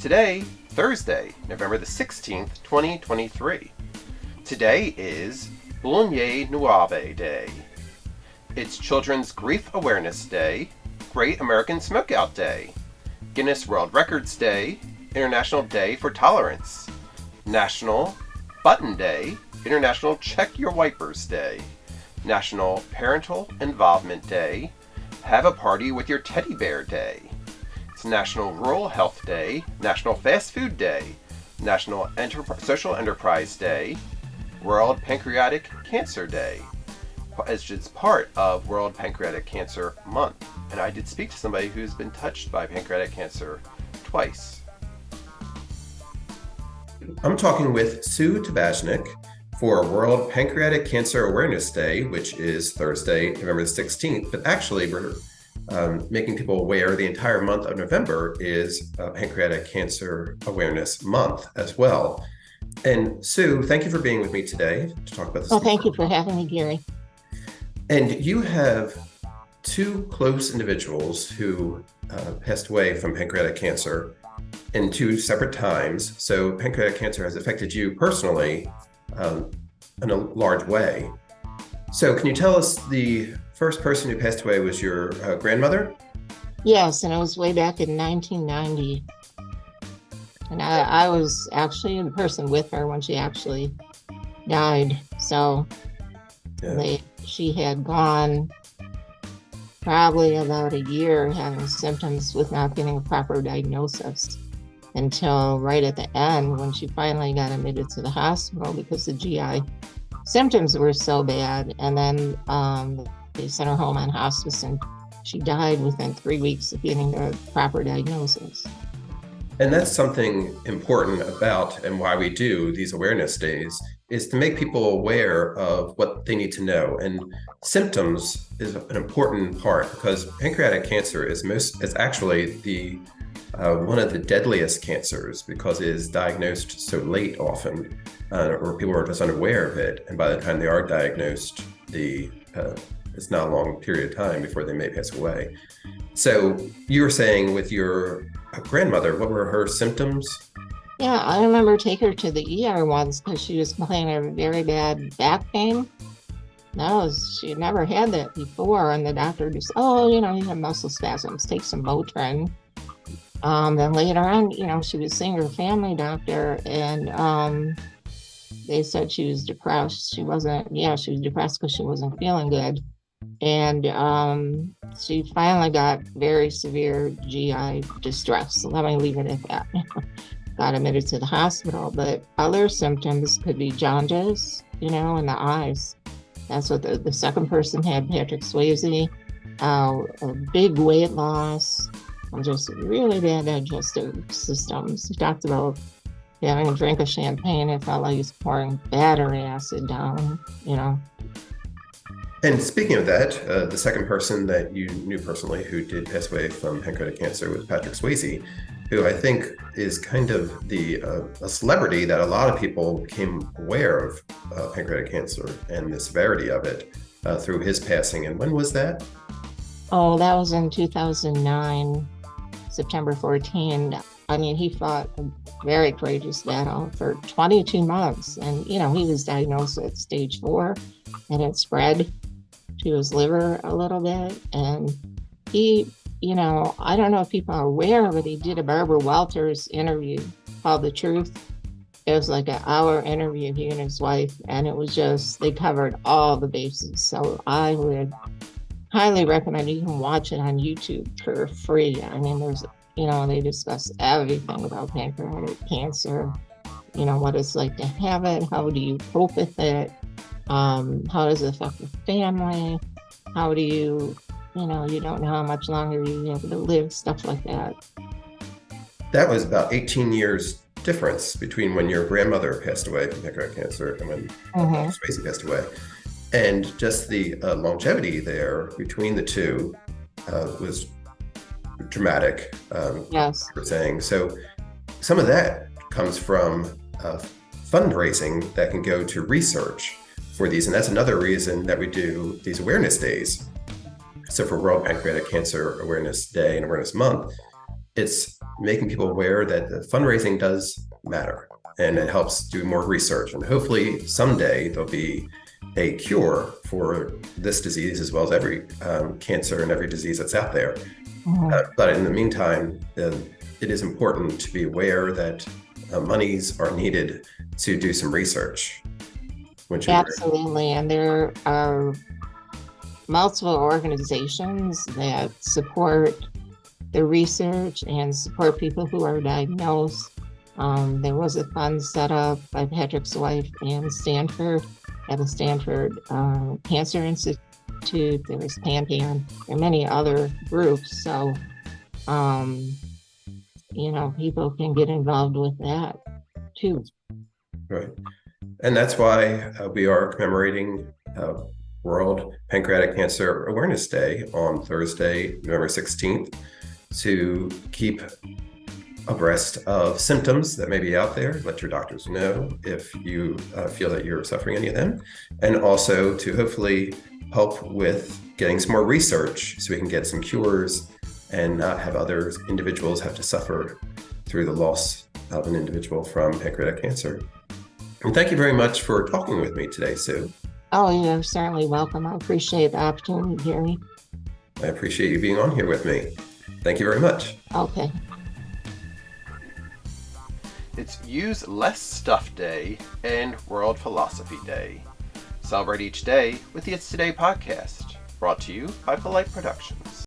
Today, Thursday, November the 16th, 2023. Today is Boulonnais Nuave Day. It's Children's Grief Awareness Day, Great American Smokeout Day, Guinness World Records Day, International Day for Tolerance, National Button Day, International Check Your Wipers Day, National Parental Involvement Day, Have a Party with Your Teddy Bear Day. It's National Rural Health Day, National Fast Food Day, National Social Enterprise Day, World Pancreatic Cancer Day, as it's part of World Pancreatic Cancer Month. And I did speak to somebody who's been touched by pancreatic cancer twice. I'm talking with Sue Tabachnik for World Pancreatic Cancer Awareness Day, which is Thursday, November the 16th. But actually, we're making people aware the entire month of November is Pancreatic Cancer Awareness Month as well. And Sue, thank you for being with me today to talk about this. Well, thank you for having me, Gary. And you have two close individuals who passed away from pancreatic cancer in two separate times. So pancreatic cancer has affected you personally in a large way. So can you tell us the first person who passed away was your grandmother? Yes, and it was way back in 1990. And I was actually in person with her when she actually died. So she had gone probably about a year having symptoms with not getting a proper diagnosis until right at the end when she finally got admitted to the hospital because the GI symptoms were so bad. And then they sent her home on hospice and she died within 3 weeks of getting the proper diagnosis. And that's something important about and why we do these awareness days is to make people aware of what they need to know. And symptoms is an important part because pancreatic cancer is actually the one of the deadliest cancers because it is diagnosed so late often, or people are just unaware of it. And by the time they are diagnosed, it's not a long period of time before they may pass away. So you were saying with your grandmother, what were her symptoms? Yeah, I remember taking her to the ER once because she was complaining of very bad back pain. She had never had that before. And the doctor just, you have muscle spasms, take some Motrin. Then later on, she was seeing her family doctor and they said she was depressed. She was depressed because she wasn't feeling good. And she finally got very severe GI distress. So let me leave it at that. Got admitted to the hospital, but other symptoms could be jaundice, in the eyes. That's what the second person had, Patrick Swayze, a big weight loss, and just really bad digestive systems. He talked about having a drink of champagne. It felt like he was pouring battery acid down, And speaking of that, the second person that you knew personally who did pass away from pancreatic cancer was Patrick Swayze, who I think is kind of a celebrity that a lot of people became aware of pancreatic cancer and the severity of it through his passing. And when was that? Oh, that was in 2009, September 14. I mean, he fought a very courageous battle for 22 months. And, he was diagnosed at stage 4 and it spread to his liver a little bit. And he, I don't know if people are aware, but he did a Barbara Walters interview called The Truth. It was like an hour interview, he and his wife, and it was just, they covered all the bases. So I would highly recommend you can watch it on YouTube for free. I mean, there's, they discuss everything about pancreatic cancer, what it's like to have it, how do you cope with it, how does it affect the family, how do you, you don't know how much longer you have to live, stuff like that. That was about 18 years difference between when your grandmother passed away from pancreatic cancer and when Swayze passed away. And just the longevity there between the two was dramatic, yes. We're saying. So some of that comes from fundraising that can go to research for these. And that's another reason that we do these awareness days. So for World Pancreatic Cancer Awareness Day and Awareness Month, it's making people aware that the fundraising does matter, and it helps do more research. And hopefully someday there'll be a cure for this disease as well as every cancer and every disease that's out there. But in the meantime, it is important to be aware that monies are needed to do some research. Absolutely. And there are multiple organizations that support the research and support people who are diagnosed. There was a fund set up by Patrick's wife and Stanford at the Stanford Cancer Institute. There was PanCan. There are many other groups. So, people can get involved with that too. Right. And that's why we are commemorating World Pancreatic Cancer Awareness Day on Thursday, November 16th, to keep abreast of symptoms that may be out there. Let your doctors know if you feel that you're suffering any of them, and also to hopefully help with getting some more research so we can get some cures and not have other individuals have to suffer through the loss of an individual from pancreatic cancer. And thank you very much for talking with me today, Sue. Oh, you're certainly welcome. I appreciate the opportunity, Gary. I appreciate you being on here with me. Thank you very much. Okay. It's Use Less Stuff Day and World Philosophy Day. Celebrate each day with the It's Today podcast, brought to you by Polite Productions.